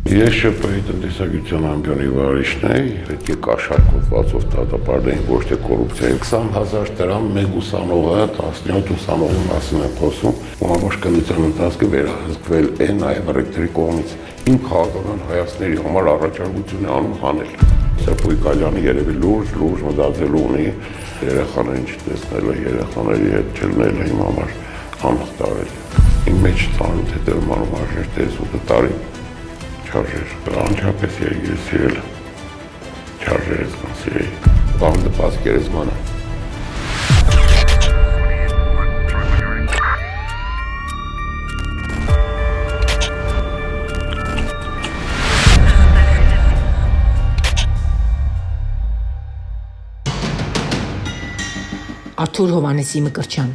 Ես ՇՊ-ի տնտեսագիտության ամբիոնի վարիչն էի, պետք է կաշառքոտվածով դատապարտեին ոչ թե կոռուպցիայի 20,000 դրամ մեկ ուսանողը 17 ուսանողի մասին է խոսում, ու ամբողջ կնության ընթացքը վերահսկվել է նաև ռեկտորի կողմից։ Իմ քաղաքական հայացքների համար առաջարկություն է անում հանել։ Սերժ Կալյանը երևի լուրջ մտածելու ունի երեխաներին չտեսնելը, երեխաների հետ չլնելը իմ համար անհտարել է։ Իմ մեջ ծանոթ հետևում արժեր 18 տարի չարժեր, անչափես երգիրը սիրել, չարժեր էսման սիրեի, բանդը պասկ երեզմանը։ Արթուր Հովհաննեսի Մկրտչյան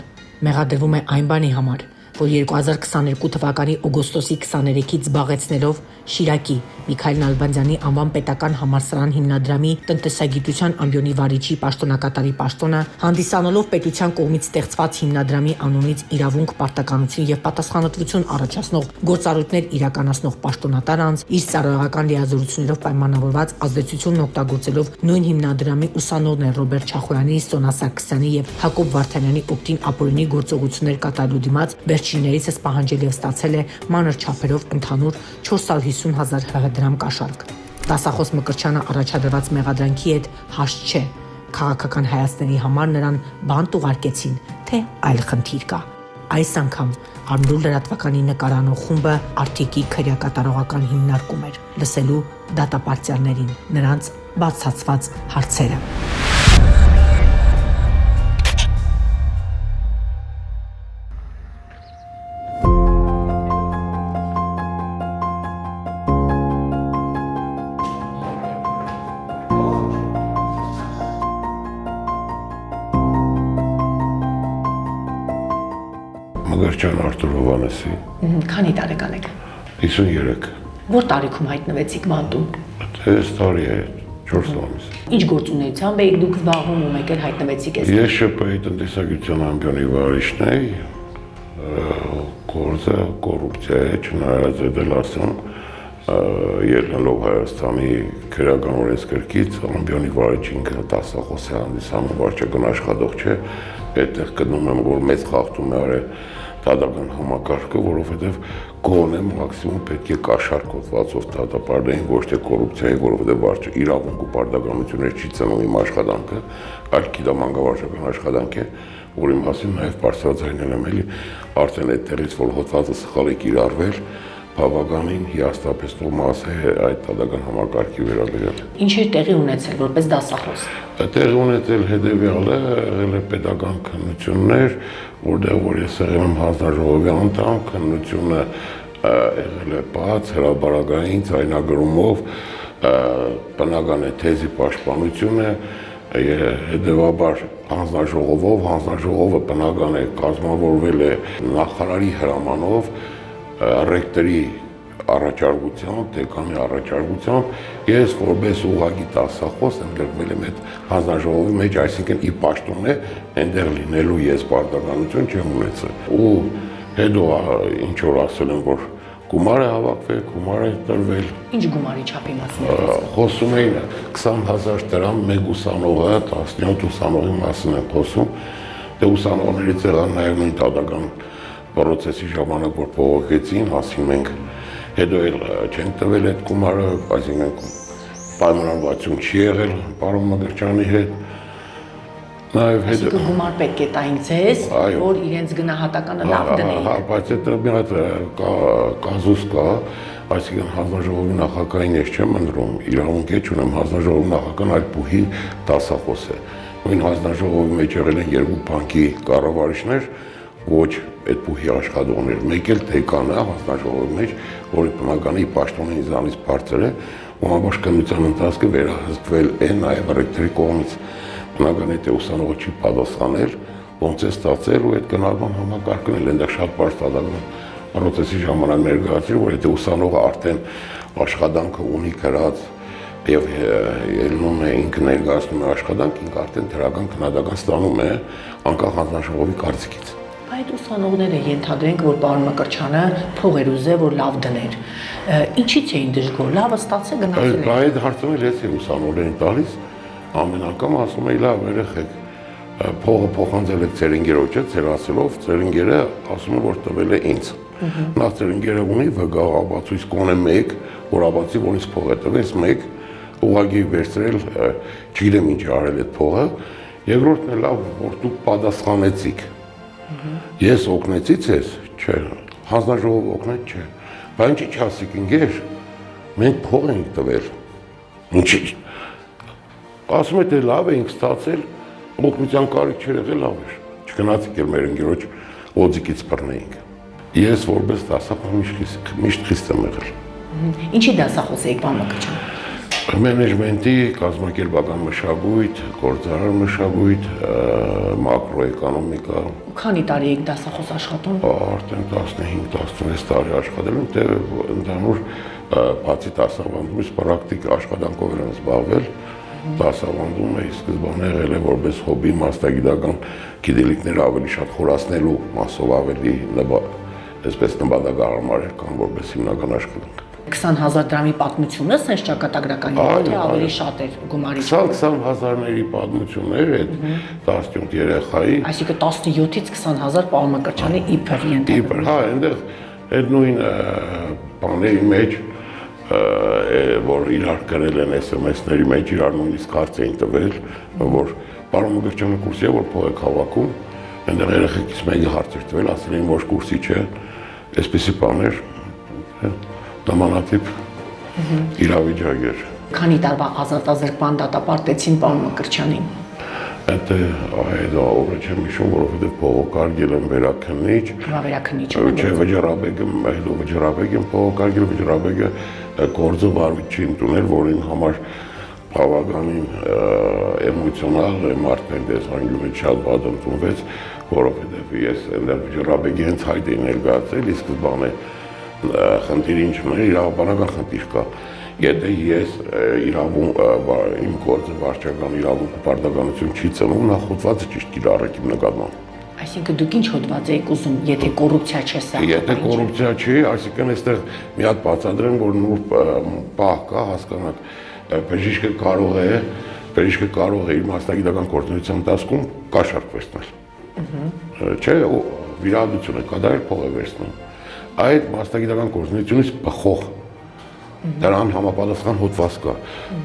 մեղադրվում է այն բանի համար, որ 2022 թվականի օգոստոսի 23-ից զբաղեցնելով Շիրակի Միքայել Նալբանդյանի անվան պետական համալսարան հիմնադրամի տնտեսագիտության ամբիոնի վարիչի պաշտոնակատարի պաշտոնը, հանդիսանալով պետության կողմից ստեղծված հիմնադրամի անունից իրավունք, պարտականություն եւ պատասխանատվություն առաջացնող գործառույթներ իրականացնող պաշտոնատար անձ, իր ծառայողական լիազորություններով պայմանավորված ազդեցությունն օգտագործելով նույն հիմնադրամի ուսանողներ Ռոբերտ Չախոյանի, Սոնա Սարգսյանի եւ Հակոբ Վարդանյանի օգտին ապօրինի գործողություններ կատարելու դիմաց վերջիններիցս պահանջել եւ ստացել է մանր չափերով ընդհանուր 450,000 ՀՀ դրամ կաշառք։ Դասախոս Մկրտչյանը առաջադրված մեղադրանքի հետ հաշտ չէ։ Քաղաքական հայացքների համար նրան բանտ ուղարկեցին, թե այլ խնդիր կա։ Այս անգամ Արմրու լրատվականի նկարանող խումբը Արթիկի քրեակատարողական հիմնարկում էր, լսելու դատապարտյալներին նրանց բացացված հարցերը։ Մկրտչյան Արթուր Հովհաննեսի։ Քանի տարեկան եք։ 53։ Որ տարիքում հայտնվեցիք բանտում։ Այս տարի է 4 ամիս։ Ինչ գործունեությամբ եք դուք զբաղվում ու մեկ էլ հայտնվեցիք այստեղ։ Ես ՇՊ-ի տնտեսագիտության ամբիոնի վարիչն էի, գործը կոռուպցիա է, չնայած էլ ասում, ելնելով Հայաստանի քրեական օրենսգրքից, ամբիոնի վարիչ ինքը դասախոս է հանդիսանում, վարչական աշխատող չէ, այդտեղ գտնում եմ, որ մեծ խախտում է արել դատական համակարգը, որովհետև գոնե մաքսիմում պետք է կաշառքոտվածով դատապարտեին ոչ թե կոռուպցիայի, որովհետև վարչը իրավունք ու պարտականություններ չի ծնում իմ աշխատանքը, այլ գիտամանկավարժական աշխատանք է, որի մասին նաև բարձրաձայնել եմ էլի, արդեն այդտեղից որ հոդվածը սխալ է կիրառվել, բավականին հիասթափեցնող մաս է այդ դատական համակարգի վերաբերյալ։ Ինչ է տեղի ունեցել որպես դասախոս։ Տեղի ունեցել հետևյալը, եղել է պետական քննություններ, որտեղ որ ես եղել եմ հանձնաժողովի անդամ, քննությունը եղել է բաց, հրապարակային ձայնագրումով, բնական է թեզի պաշտպանությունը, հետևաբար հանձնաժողովը բնական է կազմավորվել է նախարարի հրամանով, ռեկտորի առաջարկությամբ, դեկանի առաջարկությամբ, ես որպես ուղղակի դասախոս ընդգրկվել եմ այդ հանձնաժողովի մեջ, այսինքն ի պաշտոն է այնտեղ լինելու ես պարտականություն չեմ ունեցել։ Ու հետո ինչ որ ասել եմ, որ գումար է հավաքվել, գումար է տրվել։ Ինչ գումարի չափի մասին։ Խոսում էին 20,000 դրամ մեկ ուսանողը 17 ուսանողի մասին են խոսում, դե ուսանողներից եղան նաև նույն դատական պրոցեսի ժամանակ որ փողոքեցին, ասին մենք հետո էլ չենք տվել այդ գումարը, այսինքն պայմանավորվածություն չի եղել պարոն Մկրտչյանի հետ։ Նաև հետո գումար պետք է տային ձեզ, որ իրենց գնահատականը լավ դնեին։ Հա, բայց այդ մի հատ կազուս կա, այսինքն հանձնաժողովի նախագահին ես չեմ ընտրում, իրավունք է չունեմ, հանձնաժողովի նախագահան այդ բուհի դասախոս է։ Նույն հանձնաժողովի մեջ եղել են երկու բանկի կառավարիչներ, ոչ այդ բուհի աշխատողներ, մեկ էլ դեկանը հանձնաժողովի մեջ, որի բնականի պաշտոնը ինձանից բարձր է, ու ամբողջ կնության ընթացքը վերահսկվել է նաև ռեկտորի կողմից։ Բնական է թե ուսանողը չի պատասխանել, ոնց է ստացել ու այդ գնահատման համակարգն էլ այնտեղ շատ բարձ դատական պրոցեսի ժամանակ ներկայացրել, որ եթե ուսանողը արդեն աշխատանքը ունի գրած եւ ելնում է ինքը ներկայացնում է աշխատանք, ինքը արդեն դրական քննադատական ստանում է անկախ հանձնաժողովի կարծիքից։ այդ ուսանողները ենթադրենք, որ պարոն Մկրտչյանը փողեր ուզե, որ լավ դներ։ Ինչի՞ց էին դժգոհ, լավը ստացել գնացել են։ Այդ հարցը ես ուսանողներին տալիս, ամեն անգամ ասում էի լավ երեխեք, փողը փոխանցել եք ձեր ընկերոջը, ձեր ասելով, ձեր ընկերը ասում է, որ տվել է ինձ։ Նախ ձեր ընկերը ունի վգաղաբացույց կոնե մեկ, որ աբացի որից փող է տվես մեկ, ուղղակի վերցրել, չգիտեմ ինչ արել այդ փողը, երկրորդն է լավ, որ դուք պատասխանեցիք։ Ես օգնեցի ձեզ, չէ, հանձնաժողով օգնեց չէ, բայց ինչի չասիք ընկեր, մենք փող ենք տվել, ինչի, ասում է թե լավ էինք ստացել, օգնության կարիք չէր եղել լավ էր, չգնացիք էլ մեր ընկերոջ օձիկից բռնեինք։ Ես որպես դասախոս միշտ խիստ եմ եղել։ Ինչի դասախոս էիք, պարոն Մկրտչյան։ Մենեջմենտի, կազմակերպական մշակույթ, գործարար մշակույթ, մակրոէկոնոմիկա։ Քանի տարի եք դասախոս աշխատում։ Արդեն 15-16 տարի աշխատել եմ, թե ընդհանուր բացի դասավանդումից պրակտիկ աշխատանքով եմ զբաղվել։ Դասավանդում էի սկզբանե եղել է որպես հոբբի մասնագիտական գիտելիքները ավելի շատ խորացնելու մասով ավելի այսպես նպատակահարմար էր կամ որպես հիմնական աշխատանք։ 20,000 դրամի պատմությունը սենց ճակատագրական էր, թե ավելի շատ էր գումարի։ 20,000-ների պատմություններ այդ 17 երեխայի։ Այսինքն 17-ից 20,000 պարոն Մկրտչյանի իբր ենթադրում։ Իբր, հա, այնտեղ այդ նույն բաների մեջ, որ իրար գրել են SMS-ների մեջ, իրար նույնիսկ հարց էին տվել, որ պարոն Մկրտչյանը կուրսի է, որ փող եք հավաքում, այնտեղ երեխեքից մեկը հարց էր տվել, ասել էին, որ կուրսի չէ, այսպիսի բաներ, նմանատիպ իրավիճակ էր։ Քանի տարվա ազատազրկման դատապարտեցին պարոն Մկրտչյանին։ Այդ օրը չեմ հիշում, որովհետև փողոքարկել եմ վերաքննիչ։ Վերաքննիչ։ Չէ, վճռաբեգը, հետո վճռաբեգ եմ փողոքարկել, վճռաբեգը գործը վարույթ չի ընդունել, որին համար բավականին էմոցիոնալ մարդն տեսանկյունից շատ վատ ընդունվեց, որովհետև ես այնտեղ վճռաբեգի հենց հայտ էի ներկայացել, իսկ սկզբանե խնդիրը ինչն է, իրավաբանական խնդիր կա։ Եթե ես իմ գործը վարչական իրավունք պարտականություն չի ծնում, նա խոթվածը ճիշտ կիրառեք իմ նկատմամբ։ Այսինքն դուք ինչ հոդված եք ուզում, եթե կոռուպցիա չէ սա։ Եթե կոռուպցիա չի, այսինքն այստեղ մի հատ բացատրեմ, որ նոր պահ կա, հասկանաք, բժիշկը կարող է իր մասնագիտական գործունեության ընթացքում կաշառք վերցնել։ Չէ, վիրահատություն է կատարել, փող է վերցնում։ Այդ մասնագիտական գործունեությունից բխող դրան համապատասխան հոդված կա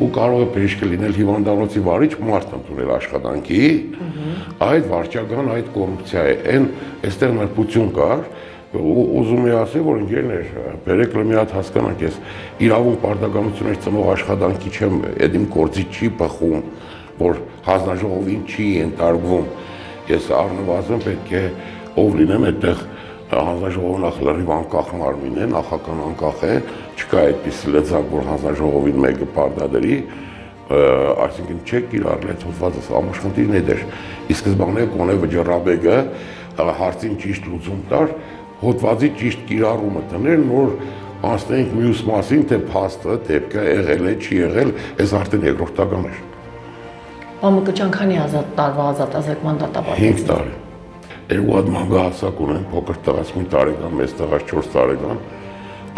ու կարող է բժիշկը լինել հիվանդանոցի վարիչ մարդ ընդունել աշխատանքի, այդ վարչական այդ կոռուպցիա է, այստեղ նրբություն կար ու ուզում եմ ասել, որ ընկերներ, բերեք մի հատ հասկանանք, ես իրավունք պարտականություններ ծնող աշխատանքի չեմ, այդ իմ գործի չի բխում, որ հանձնաժողովին չի ենթարկվում, ես առնվազն պետք է ով լինեմ այդտեղ հանձնաժողովն ախլարիվ անկախ մարմին է, նախական անկախ է, չկա այդպիսի լծակ, որ հանձնաժողովին մեկը պարտադրի, այսինքն չեք կիրառել այդ հոդվածը, ամաշխնդիրն է դեր։ Իսկ սկզբանե կոնե վճռաբեգը հարցին ճիշտ լուծում տար, հոդվածի ճիշտ կիրառումը տներ, նոր անցնենք մյուս մասին, թե փաստը, դեպքը եղել է, չի եղել, այս արդեն երկրորդական էր։ Պարոն Մկրտչյան, քանի տարվա ազատազրկման դատապարտեցին։ 5 տարի։ Երկու հատ մանգահասակ ունեն, փոքր տղաս մի տարեկան, մեծ տղաս 4 տարեկան,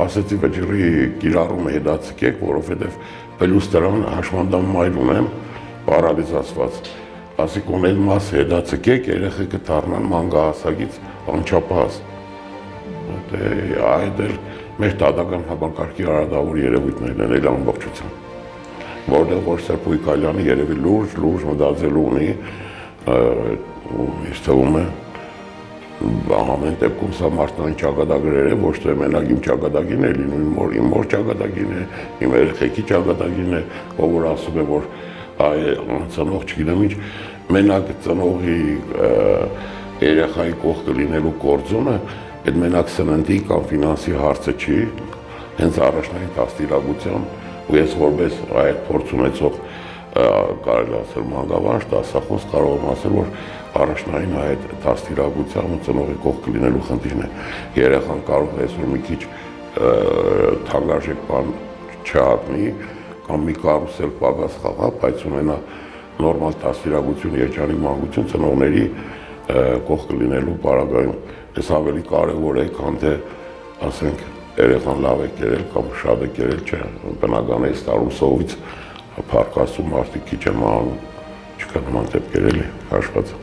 ասեցի վճռի կիրառումը հետացկեք, որովհետև պլյուս դրան հաշմանդամ մայր ունեմ, պարալիզացված, ասի կոնել մաս հետացկեք, երեխեքը դառնան մանգահասակից անչափահաս։ Այդ էլ մեր դատական համակարգի արադավոր երևույթներն են էլ ամբողջությամբ, որտեղ որ Սրբույր Կալյանը երևի լուրջ մտածելու ունի, ինձ թվում է ամեն դեպքում սա մարդկային ճակատագրեր է, ոչ թե մենակ իմ ճակատագին է լինում, իմ մոր ճակատագին է, իմ երեխեքի ճակատագին է, ով որ ասում է, որ ծնող չգիտեմ ինչ, մենակ ծնողի երեխայի կողքը լինելու գործոնը, այդ մենակ սննդի կամ ֆինանսի հարցը չի, հենց առաջնային դաստիարակությամբ, ու ես որպես այդ փորձ ունեցող կարելի ասել մանկավարժ, դասախոս կարող եմ ասել, որ առաջնային այդ դաստիարակությամբ ու ծնողի կողքը լինելու խնդիրն է։ Երեխան կարող է այսօր մի քիչ թանկարժեք բան չհատնի կամ մի կարուսել պակաս խաղա, բայց ունենա նորմալ դաստիարակություն, երջանիկ մանկություն ծնողների կողք լինելու պարագայում, ես ավելի կարևոր է, քան թե ասենք երեխան լավ է կերել կամ շատ է կերել, չէ, բնական է ստարում սովից փառքաստում մարդիկ քիչ եմ անում, չկա նման դեպքեր էլի հաշված։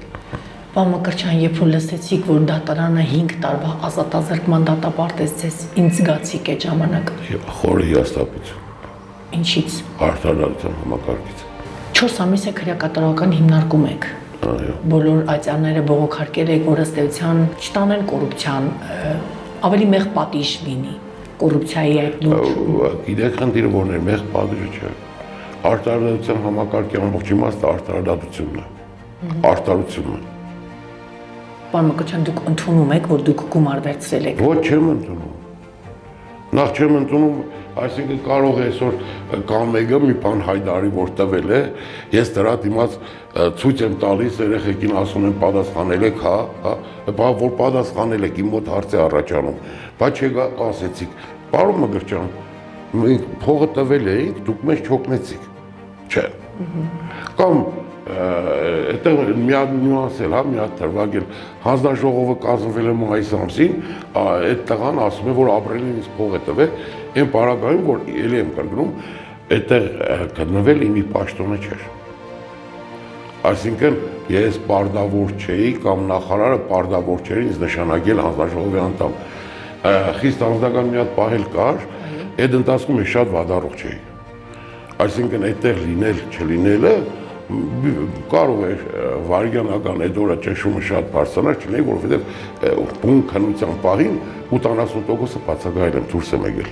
Պարոն Մկրտչյան, երբ որ լսեցիք, որ դատարանը 5 տարվա ազատազրկման դատապարտեց ձեզ, ինչ զգացիք այդ ժամանակ։ Խորը հիասթափություն։ Ինչից։ Արտադրության համակարգից։ 4 ամիս է քրեակատարական հիմնարկում եք։ Այո։ Բոլոր այցանները բողոքարկել եք, որ ըստ էության չտանեն կոռուպցիան, ավելի մեղ պատիժ լինի կոռուպցիայի այդ լուրջ։ Գիտեք խնդիրը որն է, մեղ պատիժը չէ։ Արտադրության համակարգի ամբողջ իմաստը արտադրությունն է։ Արտադրությունն է։ Պարոն Մկրտչյան, դուք ընդունում եք, որ դուք գումար վերցրել եք։ Ոչ, չեմ ընդունում։ Նախ չեմ ընդունում, այսինքն կարող է այսօր կամ մեկը մի բան հայտարարի, որ տվել է, ես դրա դիմաց ցույց եմ տալիս երեխեքին, ասում եմ պատասխանել եք, հա, որ պատասխանել եք, իմ մոտ հարց է առաջանում, բայց չեկա ասեցիք, պարոն Մկրտչյան, մենք փողը տվել էինք, դուք մեզ չօգնեցիք, չէ։ Կամ այդտեղ մի հատ նյուանս էլ, հա, մի հատ դրվագել, հանձնաժողովը կազմվել է մայիս ամսին, այդ տղան ասում է, որ ապրիլին ինձ փող է տվել, այն պարագայում, որ էլի եմ կրկնում, այդտեղ գտնվել իմի պաշտոնը չէր։ Այսինքն ես պարտավոր չէի կամ նախարարը պարտավոր չէր ինձ նշանակել հանձնաժողովի անդամ։ Խիստ անձնական մի հատ պահել կար, այդ ընթացքում ես շատ վատառող չէի։ Այսինքն այդտեղ լինել, չլինելը կարող է վարյանական այդ օրը ճնշումը շատ բարձրանալ, չլինի, որովհետև բուն քննության պահին 80%-ը բացակայել եմ, դուրս եմ եկել։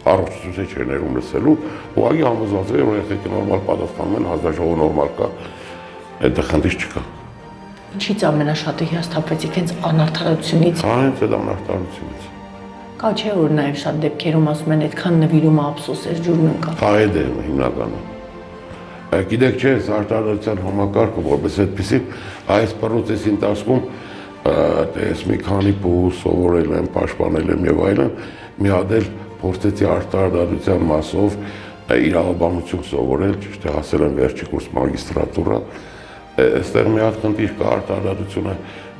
Առողջություն չէր ներում լսելու, ուղղակի համոզված եմ, որ երեխեքը նորմալ պատասխանում են, հանձնաժողովը նորմալ կա, այդտեղ խնդիր չկա։ Ինչից ամենաշատը հիասթափվեցիք, հենց անարդարությունից։ Հենց այդ անարդարությունից։ Կա չէ, որ նաև շատ դեպքերում ասում են, այդքան նվիրումը ափսոս էր ջուրն ընկա։ Այդ է հիմնականը։ Գիտեք չէ, արտադրության համակարգը, որպես այդպեսի, այս պրոցեսի ընթացքում ես մի քանի փուլ սովորել եմ, պաշտպանել եմ եւ այլն, մի հատ էլ փորձեցի արտադրության մասով իրավաբանություն սովորել, ճիշտ է, հասել եմ վերջի կուրս մագիստրատուրա, այստեղ մի հատ խնդիր կա արտադրությունը,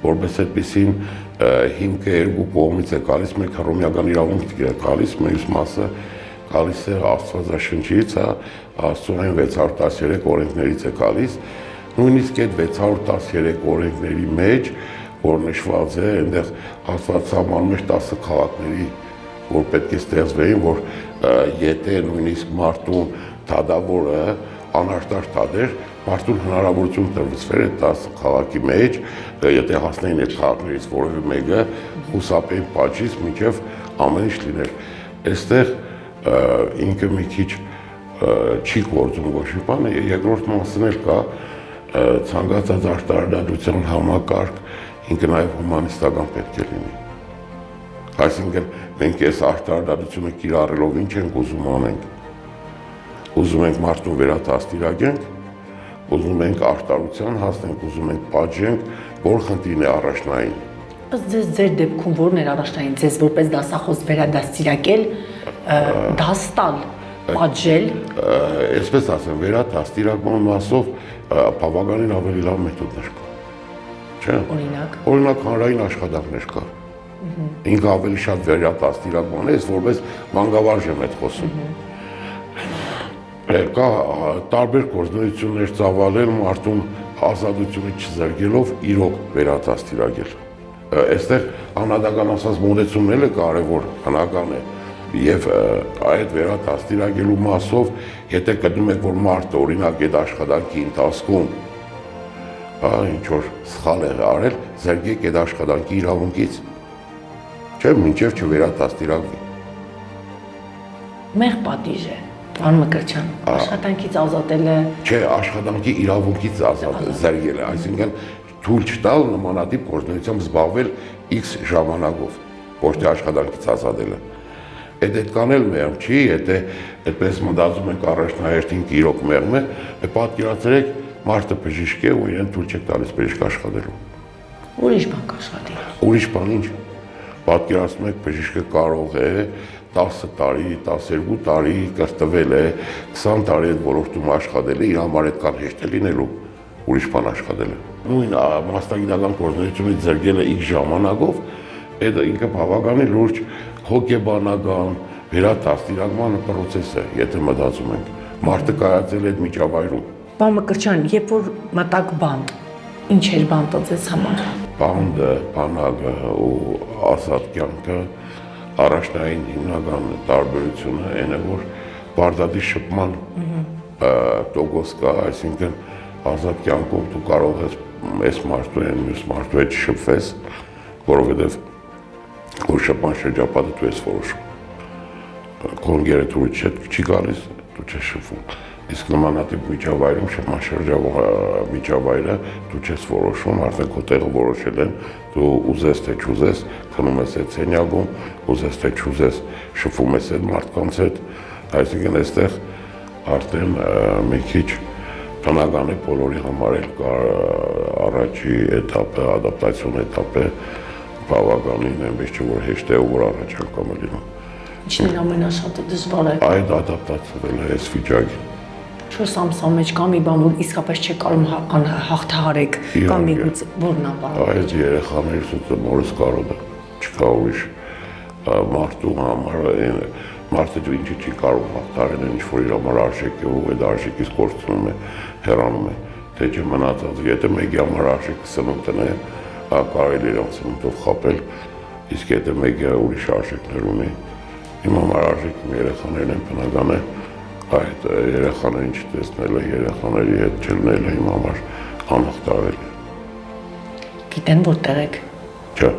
որպես այդպեսին հիմքը երկու կողմից է գալիս, մեկ հռոմեական իրավունք է գալիս, մյուս մասը գալիս է Աստվածաշնչից, հա, Աստծոյն 613 օրենքներից է գալիս, նույնիսկ այդ 613 օրենքների մեջ, որ նշված է, այնտեղ Աստված սահմանում է 10 քաղաքների, որ պետք է ստեղծվեին, որ եթե նույնիսկ մարդուն թադավորը անարտար թադեր, մարդուն հնարավորություն տրվեցվեր այդ 10 քաղաքի մեջ, եթե հասնեին այդ քաղաքներից որևէ մեկը, խուսափեին պատժից, մինչև ամեն ինչ լիներ։ Այստեղ ինքը մի քիչ չի գործում ոչ մի բան, երկրորդ մասն էլ կա ցանկացած արտադրության համակարգ, ինքը նաև հումանիստական պետք է լինի։ Այսինքն մենք այս արտադրությունը կիրառելով ինչ ենք ուզում անենք։ Ուզում ենք մարդուն վերադաստիարակենք, ուզում ենք արտադրության հասնենք, ուզում ենք պատժենք, որ խնդիրն է առաջնային։ Ըստ ձեզ ձեր դեպքում որն էր առաջնային, ձեզ որպես դասախոս վերադաստիարակել, դաս տալ, պատժել։ Այսպես ասեմ, վերադաստիարակման մասով բավականին ավելի լավ մեթոդներ կա։ Չէ՞։ Օրինակ։ Օրինակ հանրային աշխատանքներ կա։ Ինքը ավելի շատ վերադաստիարակման է, որպես մանկավարժ եմ այդ խոսում։ Կա տարբեր գործունեություններ ծավալել մարդուն ազատությունից չզրկելով իրոք վերադաստիարակել։ Այստեղ անհատական ասած մոդեցումն է կարևոր, հնական է եւ այդ վերադաստիարակելու մասով, եթե գտնում եք, որ մարդը օրինակ այդ աշխատանքի ընթացքում ինչ որ սխալ է արել, զրկեք այդ աշխատանքի իրավունքից, չէ՞, մինչև չվերադաստիարակվի։ Մեղ պատիժ է։ Պարոն Մկրտչյան, աշխատանքից ազատելը։ Չէ, աշխատանքի իրավունքից զրկել է, այսինքն թույլ չտալ նմանատիպ գործունեությամբ զբաղվել X ժամանակով, ոչ թե աշխատանքից ազատելը։ Այդքան էլ մեղմ չի, եթե այդպես մտածում ենք առաջնահերթին իրոք մեղմ է, պատկերացրեք մարդը բժիշկ է ու իրեն թույլ չեք տալիս բժիշկ աշխատելու։ Ուրիշ բան կաշխատի։ Ուրիշ բան ինչ։ Պատկերացնում եք բժիշկը կարող է 10 տարի, 12 տարի կրթվել է, 20 տարի այդ ոլորտում աշխատել է, իր համար այդքան հեշտ է լինելու։ ուրիշ բան աշխատել է։ Նույն մասնագիտական գործունեությունից զրկել է X ժամանակով, այդ ինքը բավականին լուրջ հոգեբանական վերադաստիարակման process է, եթե մտածում ենք։ Մարդը կայացել է այդ միջավայրում։ Պարոն Մկրտչյան, երբ որ մտակ բանտ, ինչ էր բանտը ձեզ համար։ Բանդը, բանակը ու ազատ կյանքը առաջնային հիմնական տարբերությունը այն է, որ բարդատի շփման տոկոս կա, այսինքն ազատ կյանքում դու կարող ես այս մարդու են մյուս մարդու հետ շփվես, որովհետև որ շփման շրջապատը դու ես որոշում։ Կոնգերը դու չի գալիս, դու չես շփվում։ Իսկ նմանատիպ միջավայրում շփման միջավայրը դու չես որոշում, արդեն քո տեղը որոշել են, դու ուզես թե չուզես, քնում ես այդ սենյակում, ուզես թե չուզես, շփվում ես այդ մարդկանց հետ, այսինքն այստեղ արդեն մի քիչ բնական է բոլորի համար էլ առաջի էտապը, ադապտացիոն էտապը բավականին այնպես չէ, որ հեշտ է ու որ առաջ անգամ է լինում։ Ինչն է ամենաշատը դժվարը։ Այդ ադապտացվել է այս վիճակին։ 4 ամսվա մեջ կա մի բան, որ իսկապես չէ կարող հաղթահարեք, կամ միգուցե որն է բանը։ Այդ երեխաների սուտը մորս կարոտ է, չկա ուրիշ մարդու համար, մարդը դու ինչի չի կարող հաղթահարել, ինչ որ իր համար արժեք է ու այդ արժեքից կորցնում է, հեռանում է, թե չէ մնացած, եթե մեկի համար արժեքը սնունդն է, կարելի է սնունդով խաբել, իսկ եթե մեկը ուրիշ արժեքներ ունի, իմ համար արժեքն երեխաներն են բնական է, այդ երեխաներին չտեսնելը, երեխաների հետ չլնելը իմ համար անհաղթահարել է։ Գիտեն որտեղ եք։ Չէ։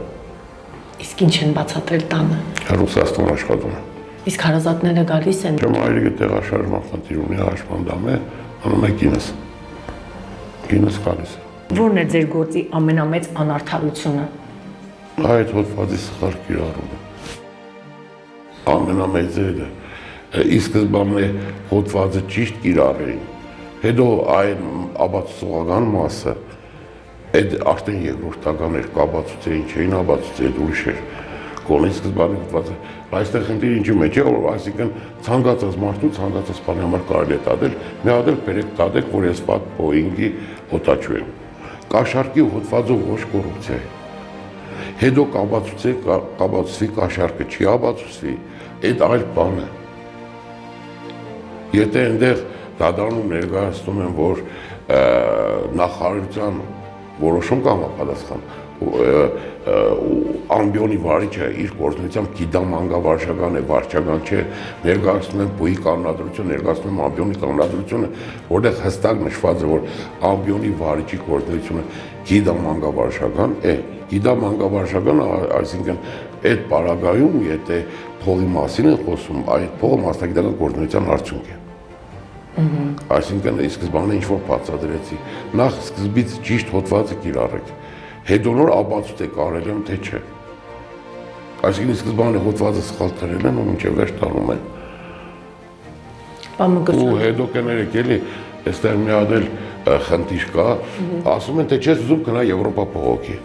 Իսկ ինչ են բացատրել տանը։ Ռուսաստան աշխատում է։ Իսկ հարազատները գալիս են։ Ջոմ այրիկը տեղաշարժման խնդիր ունի, հաշմանդամ է, անում է կինս։ Կինս գալիս է։ Որն է ձեր գործի ամենամեծ անարդարությունը։ Այդ հոդվածի սխալ կիրառումը։ Ամենամեծերը ի սկզբանե հոդվածը ճիշտ կիրառեին, հետո այն աբացուցողական մասը, այդ արդեն երկրորդական էր, կաբացուցեին, չէին աբացուցել, ուրիշ էր, կոնի սկզբանի հոդվածը, այստեղ խնդիրը ինչի մեջ է, որ այսինքն ցանկացած մարդու ցանկացած բանի համար կարելի է տատել, մի հատ էլ բերեք տատեք, որ ես վատ Boeing-ի օտաչու եմ։ Կաշառքի հոդվածով ոչ կոռուպցիա է։ Հետո կաբացուցվի կաշառքը, չի աբացուցվի, այդ այլ բան է։ Եթե այնտեղ դատարանում ներկայացնում են, որ նախարարության որոշում կամ պատասխան ամբիոնի վարիչը իր գործունեությամբ գիտամ մանկավարժական է, վարչական չէ, ներկայացնում են բույի կանոնադրություն, ներկայացնում են ամբիոնի կանոնադրությունը, որտեղ հստակ նշված է, որ ամբիոնի վարիչի գործունեությունը գիտամ մանկավարժական է, գիտամ մանկավարժական, այսինքն այդ պարագայում, եթե փողի մասին են խոսում, այդ փողը մասնագիտական գործունեության արդյունք է։ Այսինքն ի սկզբանե ինչ-որ բացատրեցի, նախ սկզբից ճիշտ հոդվածը կիրառեք, հետո նոր աբացուցեք արել եմ, թե չէ։ Այսինքն ի սկզբանե հոդվածը սխալ դրել են ու մինչև վերջ տանում են։ Ու հետո կներեք էլի, այստեղ մի հատ էլ խնդիր կա, ասում են, թե չես ուզում գնա Եվրոպա փողոքի։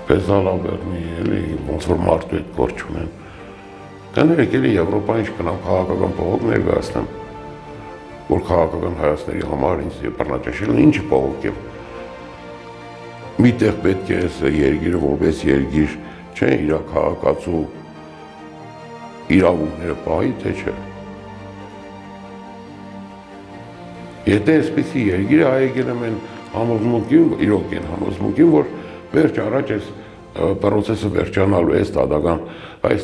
Պեզալաբերնի էլի, ոնց որ մարդու հետ գործ չունեն։ Կներեք էլի Եվրոպային չգնամ քաղաքական փողոք ներկայացնեմ, որ քաղաքական հայացքների համար ինձ բռնաճաշել են, ինչի փողոք եմ։ Միտեղ պետք է այս երկիրը որպես երկիր, չէ, իր քաղաքացու իրավունքները պահի, թե չէ։ Եթե այսպիսի երկիրը հայեկել եմ են համոզմունքին, իրոք են համոզմունքին, որ վերջ առաջ այս պրոցեսը վերջանալու է, այս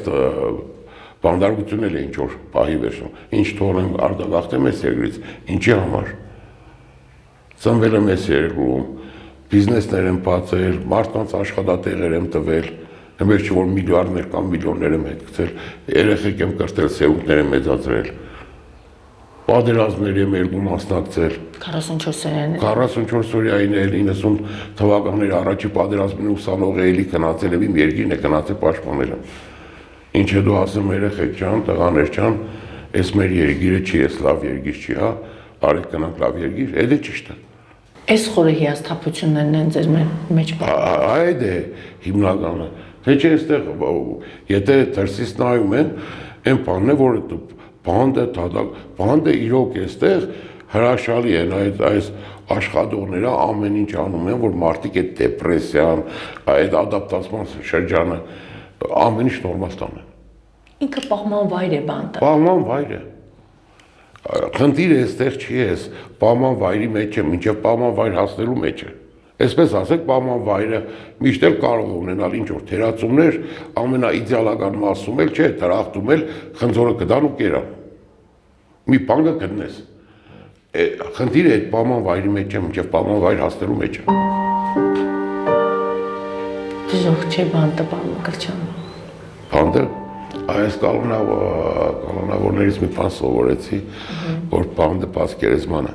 բանդարգությունն էլ է ինչ-որ պահի վերջում, ինչ թողնեմ արտագաղթեմ այս երկրից, ինչի համար։ Ծնվել եմ այս երկրում, բիզնեսներ եմ բացել, մարդկանց աշխատատեղեր եմ տվել, հենց չէ որ միլիարդներ կամ միլիոններ եմ հետգցել, երեխեք եմ կրտել, սերունդներ եմ մեծացրել, պատերազմների եմ երկու մասնակցել։ 44 օրյային էլ 90 թվականների առաջի պատերազմին ուսանող էլի գնացել եմ, իմ երկիրն է գնացել պաշտպանել եմ։ Ինչ հետո ասեմ երեխեք ջան, տղաներ ջան, այս մեր երկիրը չի, այս լավ երկիր չի, հա, արեք գնանք լավ երկիր, այդ է ճիշտ է։ Այս խորը հիասթափություններն են ձեր մեջ այդ է հիմնականը։ Թե չէ այստեղ, եթե դրսից նայում են, այն բանն է, որ բանդը իրոք այստեղ հրաշալի են այս աշխատողները ամեն ինչ անում են, որ մարդիկ այդ դեպրեսիան, այդ ադապտացման շրջանը ամեն ինչ նորմալ տանեն։ Ինքը պահման վայր է բանտը։ Պահման վայր է։ Խնդիրը այստեղ չի էս, պահման վայրի մեջ է, մինչև պահման վայր հասնելու մեջ է։ Այսպես ասեք, պահման վայրը միշտ էլ կարող է ունենալ ինչ-որ թերացումներ, ամենաիդեալական մասում էլ չէ, դրախտում էլ խնձորը կդան ու կերան։ Մի բան կգտնես։ Խնդիրը այդ պահման վայրի մեջ է, մինչև պահման վայր հասնելու մեջ է։ Դժոխք չէ բանտը, պարոն Մկրտչյան։ Բանտը այս կանոնավորներից մի բան սովորեցի, որ բանդը բաց գերեզման է։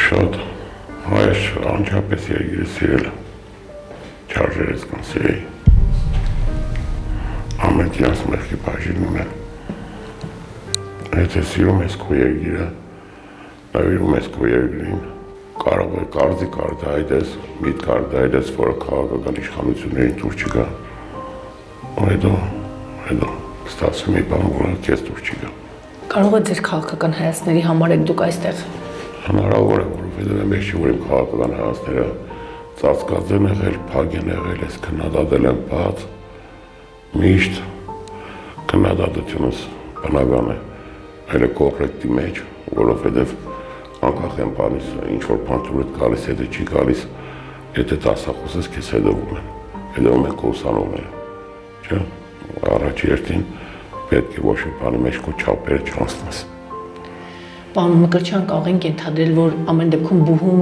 Շատ հայր անչափես երգիրը սիրել է, չարժերից կան սիրեի։ Ամեն կյանց մեղքի բաժինում է։ Եթե սիրում ես քո երգիրը, նվիրում ես քո երգրին, կարող է կարծի կարդայդես, միտ կարդայդես, որը քաղաքական իշխանություններին դուր չգա, ու հետո ստացվում է բան, որը քեզ դուր չգա։ Կարող է ձեր քաղաքական հայացքների համար եք դուք այստեղ։ Հնարավոր է, որովհետև մենք չի, որ իմ քաղաքական հայացքները ծածկած են եղել, փակ են եղել, ես քննադատել եմ բաց, միշտ քննադատությունս բնական է, այլ է կոռեկտի մեջ, որովհետև անկախ եմ բանից, ինչ-որ բան դուրդ գալիս, եթե չի գալիս, եթե դասախոս ես, քեզ հետևում են, հետևում են քո ուսանողները, չէ՞, առաջի երթին պետք է ոչ մի բանի մեջ քո չափերը չանցնես։ Պարոն Մկրտչյան, կարող ենք ենթադրել, որ ամեն դեպքում բուհում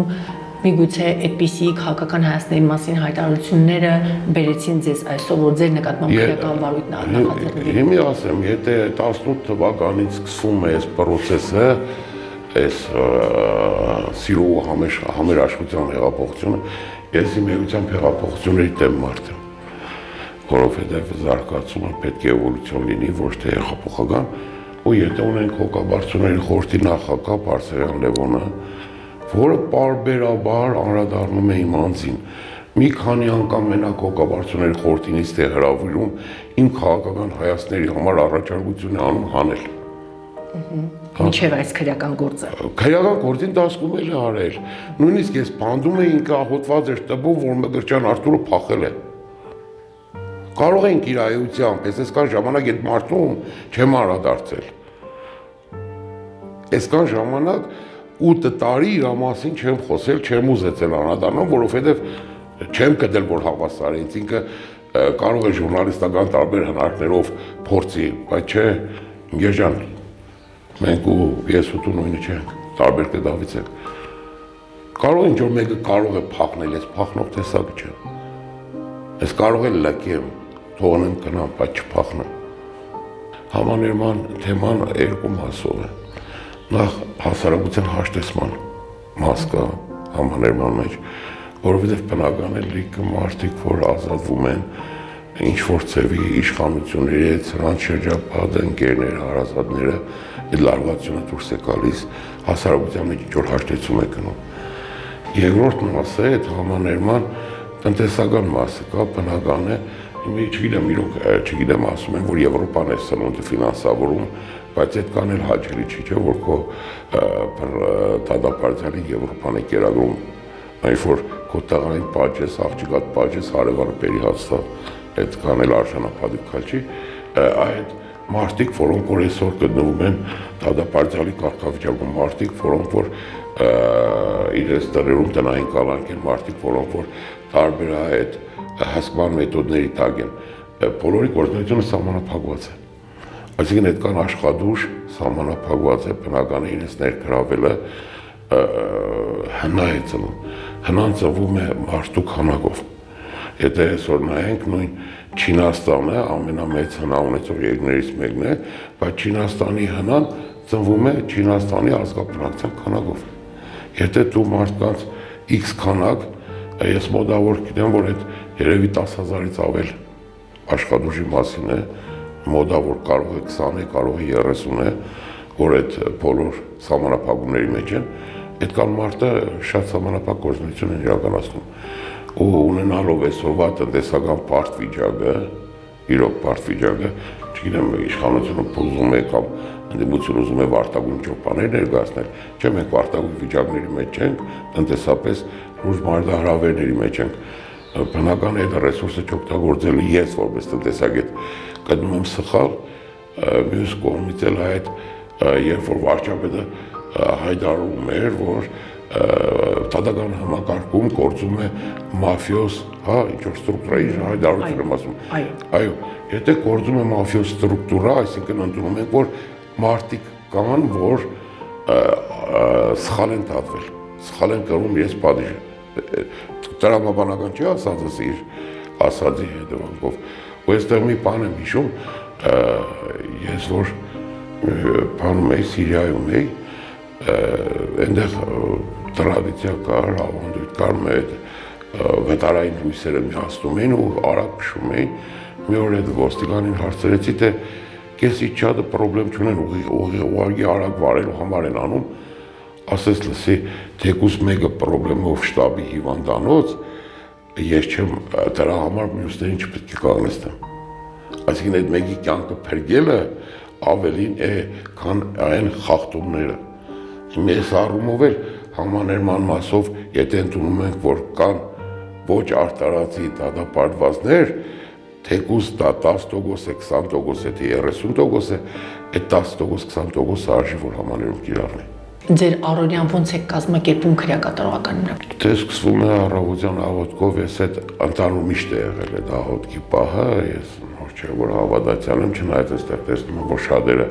միգուցե այդպիսի քաղաքական հայացքների մասին հայտարարությունները բերեցին ձեզ այսօր, որ ձեր նկատմամբ քրեական վարույթն նախաձեռնվի։ Հիմի ասեմ, եթե 18 թվականից սկսվում է այս պրոցեսը, այս սիրո ու համերաշխության հեղափոխությունը, ես իմ էությամբ հեղափոխությունների դեմ մարդ եմ, որովհետև զարգացումը պետք է էվոլյուցիոն լինի, ոչ թե հեղափոխական, ու եթե ունենք հոգաբարձուների խորհրդի նախագահ Բարսեղյան Լևոնը, որը պարբերաբար անդրադառնում է իմ անձին, մի քանի անգամ մենակ հոգաբարձուների խորհրդին ինձ է հրավիրում իմ քաղաքական հայացքների համար առաջարկություն է անում հանել։ Մինչև այս քրեական գործը։ Քրեական գործին դասկում էլ է արել։ Նույնիսկ ես բանդում էի ինքը ահոտված էր տպով, որ Մկրտչյան Արթուրը փախել է։ Կարող ենք իր այությամբ, այսքան ժամանակ այդ մարդուն չեմ անդրադարձել։ Այսքան ժամանակ 8 տարի իր մասին չեմ խոսել, չեմ ուզեցել անդրադառնալ, որովհետև չեմ գտել, որ հավասար է, ինքը կարող է ժուրնալիստական տարբեր հնարքներով փորձի, բայց չէ, Գեժան, մենք ու ես ու դու նույնը չենք, տարբեր կետավից ենք։ Կարող ինչ որ մեկը կարող է փախնել, ես փախնող տեսակ չեմ։ Ես կարող եմ լքեմ, թողնեմ գնամ, բայց չփախնեմ։ Համաներման թեման երկու մասով է։ Նախ հասարակության հաշտեցման մաս կա համաներման մեջ, որովհետև բնական է լիքը մարդիկ, որ ազատվում են ինչ-որ ծևի իշխանությունների հետ, սրանց շրջապատը, ընկերները, հարազատները, այդ լարվածությունը դուրս է գալիս, հասարակության մեջ ինչ-որ հաշտեցում է գնում։ Երկրորդ մասը այդ համաներման տնտեսական մասը կա, բնական է, չգիտեմ, իրոք չգիտեմ, ասում են, որ Եվրոպան է սնունդը ֆինանսավորում, բայց այդ կան էլ հաճելի չի, չէ, որ քո դատապարտյալին Եվրոպան է կերակրում, այնց որ քո տղային պատճես, աղջիկատ պատճես, հարևանը բերի հացտա, այդ կան էլ արժանապատիվ քալ չի, այդ մարդիկ, որոնք որ այսօր գտնվում են դատապարտյալի կարգավիճակում, մարդիկ, որոնք որ իրենց տներում տնային կալանք են, մարդիկ, որոնք որ տարբեր այդ հասկման մեթոդների տակ են, բոլորի գործունեությունը սահմանափակված է։ Այսինքն այդ կան աշխատուժ, սահմանափակված է, բնական է իրենց ներգրավելը հնա է ծնում, հնան ծնվում է մարդու քանակով։ Եթե այսօր նայենք նույն Չինաստանը ամենամեծ հնա ունեցող երկրներից մեկն է, բայց Չինաստանի հնան ծնվում է Չինաստանի ազգաբնակչության քանակով։ Եթե դու մարդկանց X քանակ, ես մոտավոր գիտեմ, որ այդ երևի 10,000-ից ավել աշխատուժի մասին է, մոտավոր կարող է 20 է, կարող է 30 է, որ այդ բոլոր սահմանափակումների մեջ են, այդ կան մարդը շատ սահմանափակ գործունեություն են իրականացնում։ Ու ունենալով այսօրվա տնտեսական բարդ վիճակը, իրոք բարդ վիճակը, չգիտեմ, իշխանությունը փոխում է կամ ընդդիմությունը ուզում է վարտագույն ճոպաներ ներկայացնել, չէ, մենք վարտագույն վիճակների մեջ չենք, տնտեսապես լուրջ մարտահրավերների մեջ ենք։ Բնական է այդ ռեսուրսը չօգտագործելու ես որպես տնտեսագետ գտնում եմ սխալ, մյուս կողմից էլ այդ երբ որ վարչապետը հայտարարում էր, որ տվյալական համակարգում գործում է մաֆիոզ, հա, ինչ-որ ստրուկտուրայի հայտարարություն եմ ասում։ Այո, եթե գործում է մաֆիոզ ստրուկտուրա, այսինքն ընդունում ենք, որ մարդիկ կան, որ սխալ են դատվել, սխալ են կրում իրենց պատիժը։ Տրամաբանական չի ասածս իր ասածի հետևանքով։ Ու այստեղ մի բան եմ հիշում, ես որ բանում էի, Սիրիայում էի, այնտեղ տրադիցիա կար, ավանդույթ կար, մեր վետարային լույսերը միացնում էին ու արագ քշում էին։ Մի օր այդ ոստիկանին հարցրեցի, թե կեսից շատը պրոբլեմ չունեն, ուղղակի արագ վարելու համար են անում, ասես լսի, թեկուզ մեկը պրոբլեմով շտաբի հիվանդանոց, ես չեմ դրա համար մյուսներին չպետք է կանգնեցնեմ։ Այսինքն այդ մեկի կյանքը փրկելը ավելին է, քան այն խախտումները։ Ես առումով էլ համաներման մասով, եթե ընդունում ենք, որ կան ոչ արտարացի դատապարտվածներ, թեկուզ դա 10% է, 20% է, թե 30% է, այդ 10%, 20% արժի, որ համաներում կիրառվի։ Ձեր առօրյան ոնց եք կազմակերպում քրեակատարողական վրա։ Դե սկսվում է առավոտյան աղոթքով, ես այդ ընդհանուր միշտ է եղել այդ աղոթքի պահը, ես նոր չէ որ հավատացյալ եմ, չնայած այստեղ տեսնում եմ, որ շատերը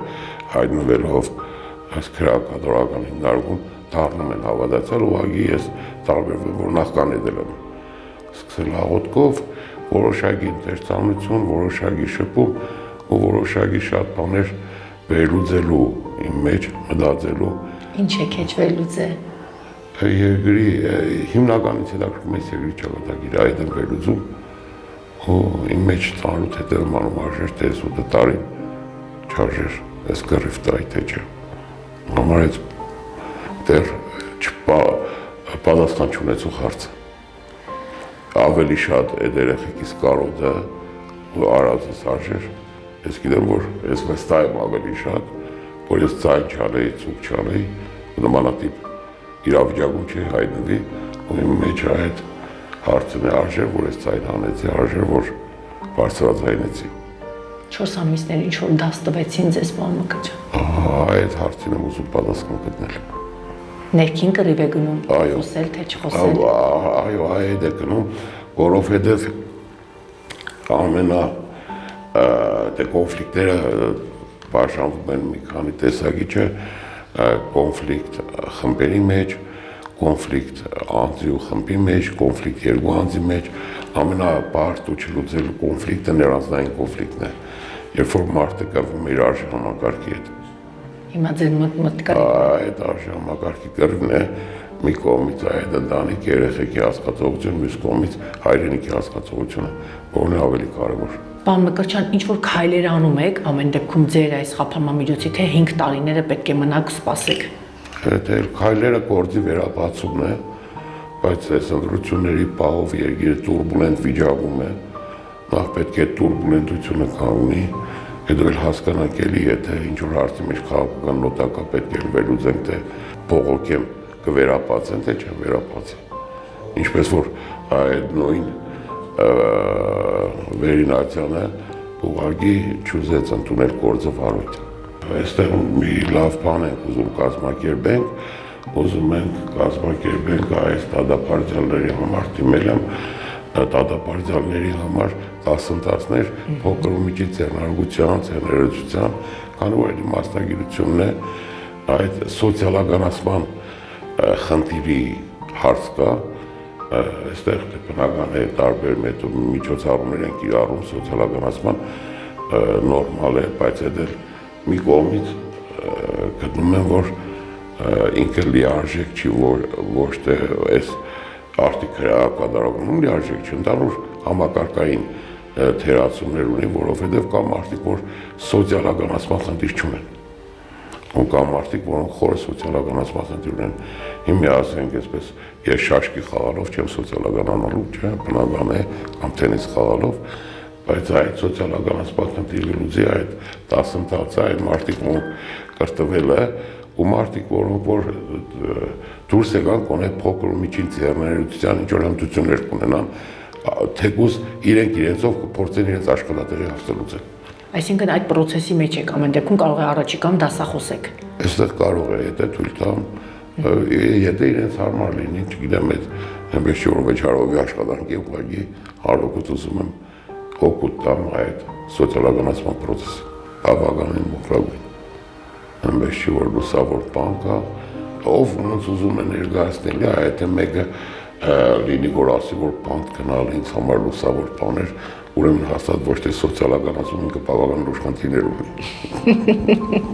հայտնվելով այս քրեակատարողական հիմնարկում դառնում են հավատացյալ, ուղղակի ես տարբերվում, որ նախքան էդել եմ սկսել աղոթքով, որոշակի ընթերցանություն, որոշակի շփում ու որոշակի շատ բաներ վերլուծելու իմ մեջ, մտածելու։ Ինչ եք հեչ վերլուծել։ Երկրի հիմնականից հետաքրքրում է երկրի ճակատագիրը, այդ եմ վերլուծում ու իմ մեջ ծանոթ հետևում անում արժեր, թե ես 8 տարին չարժեր, ես կռիվ տայի, թե չէ։ Համար այդ դեռ պատասխան չունեցող հարցը։ Ավելի շատ այդ երեխեքից կարոտը ու արածս արժեր, ես գիտեմ, որ ես վստահ եմ ավելի շատ, որ ես ձայն չանեի, ծուկ չանեի, նմանատիպ իրավիճակում չի հայտնվի, ու իմ մեջ այդ հարցն է արժեր, որ ես ձայն հանեցի, արժեր, որ բարձրաձայնեցի։ 4 ամիսներ ինչ որ դաս տվեցին ձեզ, պարոն Մկրտչյան։ Այդ հարցին եմ ուզում պատասխան գտնել։ Ներքին կռիվ է գնում, խոսել թե չխոսել։ Այո, այդ է գնում, որովհետև ամենա դե կոնֆլիկտները բաժանվում են մի քանի տեսակի, չէ, կոնֆլիկտ խմբերի մեջ, կոնֆլիկտ անձի ու խմբի մեջ, կոնֆլիկտ երկու անձի մեջ, ամենաբարդ ու չլուծելու կոնֆլիկտը ներանձնային կոնֆլիկտն է, երբ որ մարդը կռվում է իր արժի համակարգի հետ։ Հիմա ձեր մոտ կա։ Այդ արժի համակարգի կռվն է մի կողմից այդ ընտանիքի երեխեքի հասկացողություն, մյուս կողմից հայրենիքի հասկացողությունը, որն է ավելի կարևոր։ Պարոն Մկրտչյան, ինչ որ քայլեր անում եք, ամեն դեպքում ձեր այս խափանամիջոցի թե 5 տարիները պետք է մնաք սպասեք։ Դա քայլերը գործի վերաբացումն է, բայց այս ընտրությունների պահով երկիրը տուրբուլենտ վիճակում է, նախ պետք է տուրբուլենտությունը կանգնի, հետո էլ հասկանալի է, թե ինչ որ հարցի մեջ քաղաքական նոտակա պետք է վերլուծենք, թե բողոքեմ կվերապացեն, թե չեն վերապացի։ Ինչպես որ այդ նույն Վերինացյանը ուղղակի չուզեց ընդունել գործը վարույթ։ Այստեղ մի լավ բան ենք ուզում կազմակերպենք, ուզում ենք կազմակերպենք այս դատապարտյալների համար, դիմել եմ դատապարտյալների համար դասընթացներ փոքր ու միջի ձեռնարկության, ձեռներեցության, քանի որ այդ մասնագիտությունն է այդ սոցիալականացման խնդիրի հարց կա, այստեղ բնական է տարբեր միջոցառումներ են կիրառում սոցիալականացման նորմալ է, բայց այդ էլ մի կողմից գտնում եմ, որ ինքը լիարժեք չի, ոչ թե այս արտիք քրեակատարողանում լիարժեք չի, ընդհանուր համակարգային թերացումներ ունի, որովհետև կա մարդիկ, որ սոցիալականացման խնդիր չունեն։ ու կան մարդիկ, որոնք խորը սոցիալականացման խնդիր ունեն։ Հիմա ասենք այսպես, ես շաշկի խաղալով չեմ սոցիալականանալու, չէ, բնական է, կամ տենիս խաղալով, բայց այդ սոցիալականացման խնդիրը լուծի այդ դասընթացը, այդ մարդիկ, որոնք կրթվել է, ու մարդիկ, որոնք որ դուրս եկան կոնե փոքր ու միջին ձեռներեցության ինչ-որ հմտություններ կունենան, թեկուզ իրենք իրենցով կփորձեն իրենց աշխատատեղի հարցը լուծել։ Այսինքն այդ process-ի մեջ եք ամեն դեպքում կարող է առաջիկամ դասախոսեք։ Այստեղ կարող է եթե թույլ տամ, եթե իրենց հարմար լինի, չգիտեմ, այդ այնպես չէ որ վեճարովի աշխատանքի ուղղակի հարոգուց ուզում եմ օգուտ տամ այդ սոցիալականացման process-ը, բավականին մոխրագույն։ Այնպես չի որ լուսավոր բան կա, ով ոնց ուզում է ներկայացնել, եթե մեկը լինի որ ասի որ բանտ գնալ ինձ համար լուսավոր բաներ, ուրեմն հաստատ ոչ թե սոցիալականացումը կբավական լուրջ խնդիրներ ունի։